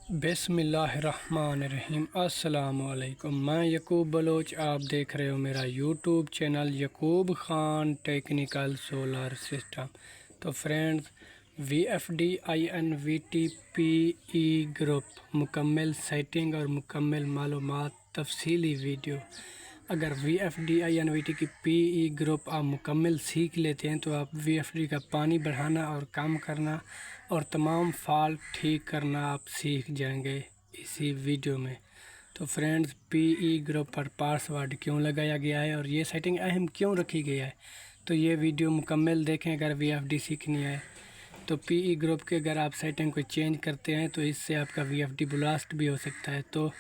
बिस्मिल्लाहिर्रहमानिर्रहीम। अस्सलामुअलैकुम। मैं यकूब बलोच, आप देख रहे हो मेरा YouTube channel Yakub Khan technical solar system. तो फ्रेंड्स, VFD-INVT-PE ग्रुप मुकम्मल सेटिंग और मुकम्मल मालूमात तफसीली वीडियो। अगर VFD-INVT की PE ग्रुप आप मुकम्मल सीख लेते हैं तो आप VFD का पानी बढ़ाना और कम करना और तमाम फॉल्ट ठीक करना आप सीख जाएंगे इसी वीडियो में। तो फ्रेंड्स, PE ग्रुप पर पासवर्ड क्यों लगाया गया है और ये सेटिंग अहम क्यों रखी गई है, तो ये वीडियो मुकम्मल देखें। अगर VFD सीखनी है तो PE ग्रुप के अगर आप सेटिंग को चेंज करते हैं तो इससे आपका VFD ब्लास्ट भी हो सकता है। तो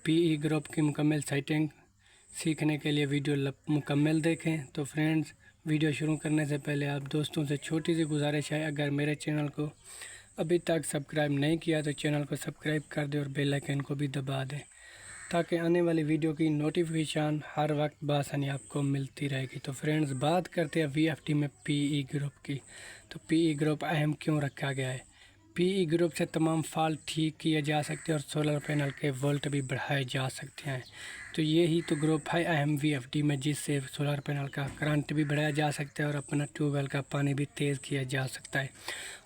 PE ग्रुप की मुकम्मल सेटिंग सीखने के लिए वीडियो मुकम्मल देखें। तो फ्रेंड्स, वीडियो शुरू करने से पहले आप दोस्तों से छोटी सी गुजारिश है, अगर मेरे चैनल को अभी तक सब्सक्राइब नहीं किया तो चैनल को सब्सक्राइब कर दें और बेल आइकन को भी दबा दें ताकि आने वाली वीडियो की नोटिफिकेशन हर वक्त बासानी आपको मिलती रहेगी। तो फ्रेंड्स, बात करते हैं VFD में PE ग्रुप की। तो PE ग्रुप अहम क्यों रखा गया है? PE ग्रुप से तमाम फॉल्ट ठीक किए जा सकते हैं और सोलर पैनल के वोल्ट भी बढ़ाए जा सकते हैं। तो ये ही तो ग्रुप है अहम VFD में, जिससे सोलर पैनल का करंट भी बढ़ाया जा सकता है और अपना ट्यूबवेल का पानी भी तेज़ किया जा सकता है।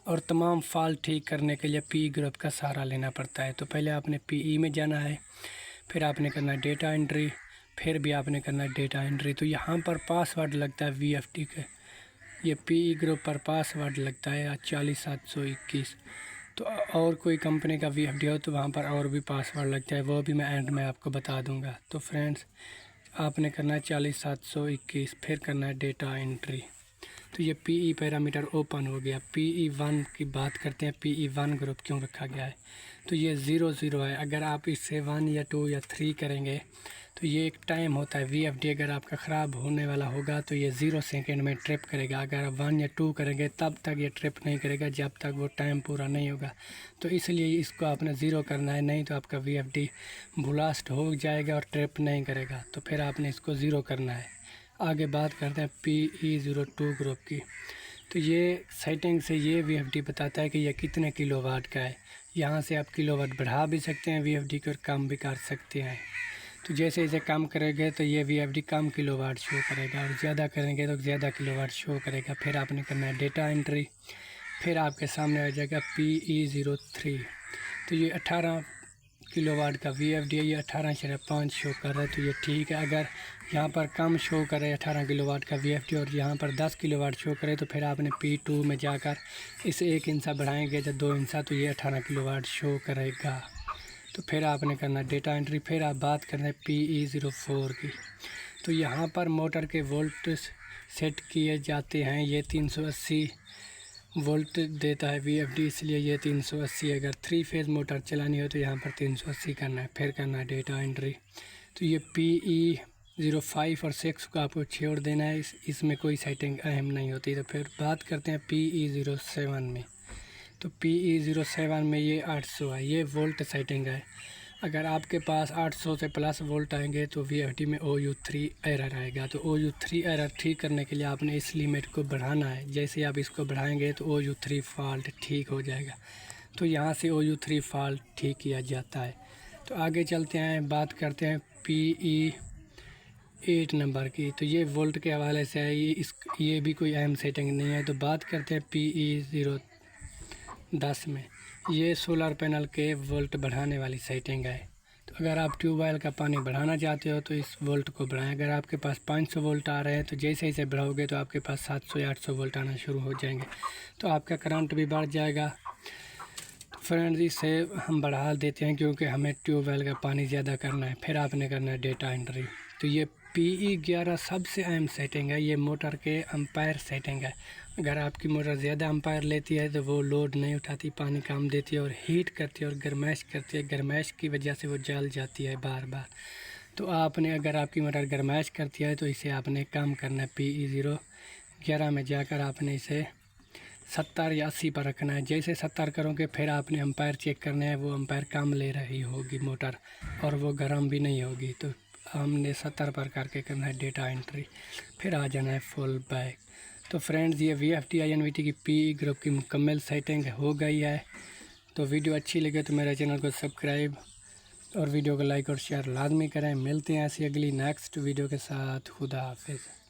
और तमाम फॉल्ट ठीक करने के लिए PE ग्रुप का सहारा लेना पड़ता है। तो पहले आपने PE में जाना है, फिर आपने करना है डेटा एंट्री, फिर भी आपने करना है डेटा एंट्री। तो यहाँ पर पासवर्ड लगता है VFD के, ये PE ग्रुप पर पासवर्ड लगता है 40721। तो और कोई कंपनी का VFD हो तो वहाँ पर और भी पासवर्ड लगता है, वो भी मैं एंड में आपको बता दूँगा। तो फ्रेंड्स, आपने करना है 40721, फिर करना है डेटा एंट्री। तो ये PE पैरामीटर ओपन हो गया। PE1 की बात करते हैं, PE1 ग्रुप क्यों रखा गया है? तो ये 00 है। अगर आप इससे 1 या 2 या 3 करेंगे तो ये एक टाइम होता है। VFD अगर आपका ख़राब होने वाला होगा तो ये 0 सेकेंड में ट्रिप करेगा। अगर आप 1 या 2 करेंगे तब तक ये ट्रिप नहीं करेगा जब तक वो टाइम पूरा नहीं होगा। तो इसलिए इसको आपने 0 करना है, नहीं तो आपका VFD ब्लास्ट हो जाएगा और ट्रिप नहीं करेगा। तो फिर आपने इसको 0 करना है। आगे बात करते हैं PE02 ग्रुप की। तो ये सेटिंग से ये VFD बताता है कि यह कितने किलोवाट का है। यहाँ से आप किलोवाट बढ़ा भी सकते हैं VFD को और कम भी कर सकते हैं। तो जैसे इसे कम करेंगे तो ये VFD कम किलोवाट शो करेगा और ज़्यादा करेंगे तो ज़्यादा किलोवाट शो करेगा। फिर आपने करना है डेटा एंट्री, फिर आपके सामने आ जाएगा PE03। तो ये 18 किलोवाट का VFD है, ये 18.5 शो कर रहा है, तो ये ठीक है। अगर यहाँ पर कम शो करे 18 किलोवाट का VFD और यहाँ पर 10 किलोवाट शो करे तो फिर आपने P2 में जाकर इसे 1 इंचा बढ़ाएंगे तो 2 इंचा, तो ये 18 किलोवाट शो करेगा। तो फिर आपने करना डेटा एंट्री। फिर आप बात करना है PE04 की। तो यहाँ पर मोटर के वोल्ट सेट किए जाते हैं। ये 380 वोल्ट देता है VFD, इसलिए ये 380। अगर 3 फेज़ मोटर चलानी हो तो यहाँ पर 380 करना है। फिर करना है डेटा एंट्री। तो ये PE05 और 6 को आपको छोड़ देना है, इसमें कोई सेटिंग अहम नहीं होती। तो फिर बात करते हैं PE07 में। तो PE07 में ये 800 है, ये वोल्ट सेटिंग है। अगर आपके पास 800 से प्लस वोल्ट आएंगे तो VFD में OU3 एरर आएगा। तो OU3 एरर ठीक करने के लिए आपने इस लिमिट को बढ़ाना है। जैसे आप इसको बढ़ाएंगे तो OU3 फॉल्ट ठीक हो जाएगा। तो यहाँ से OU3 फॉल्ट ठीक किया जाता है। तो आगे चलते हैं, बात करते हैं PE8 नंबर की। तो ये वोल्ट के हवाले से है, ये भी कोई अहम सेटिंग नहीं है। तो बात करते हैं PE010 में। ये सोलर पैनल के वोल्ट बढ़ाने वाली सेटिंग है। तो अगर आप ट्यूबवेल का पानी बढ़ाना चाहते हो तो इस वोल्ट को बढ़ाएं। अगर आपके पास 500 वोल्ट आ रहे हैं तो जैसे जैसे बढ़ाओगे तो आपके पास 700 या 800 वोल्ट आना शुरू हो जाएंगे, तो आपका करंट भी बढ़ जाएगा। तो फ्रेंड्स, इसे हम बढ़ा देते हैं क्योंकि हमें ट्यूबवेल का पानी ज़्यादा करना है। फिर आपने करना है डेटा एंट्री। तो ये PE11 सबसे अहम सेटिंग है, ये मोटर के एम्पायर सेटिंग है। अगर आपकी मोटर ज़्यादा एम्पायर लेती है तो वो लोड नहीं उठाती, पानी कम देती है और हीट करती है और गर्माइश करती है। गर्माइश की वजह से वो जल जाती है बार बार। तो आपने, अगर आपकी मोटर गर्माइश करती है तो इसे आपने कम करना है। PE011 में जाकर आपने इसे 70 या 80 पर रखना है। जैसे 70 करोगे फिर आपने एम्पायर चेक करना है, वो एम्पायर कम ले रही होगी मोटर और वो गर्म भी नहीं होगी। तो हमने 70 पर करके करना है डेटा एंट्री। फिर आ जाना है फुल बैक। तो फ्रेंड्स, ये VFD-INVT की PE ग्रुप की मुकम्मल सेटिंग हो गई है। तो वीडियो अच्छी लगे तो मेरे चैनल को सब्सक्राइब और वीडियो को लाइक और शेयर लाजमी करें। मिलते हैं ऐसी अगली नेक्स्ट वीडियो के साथ। खुदा हाफिज़।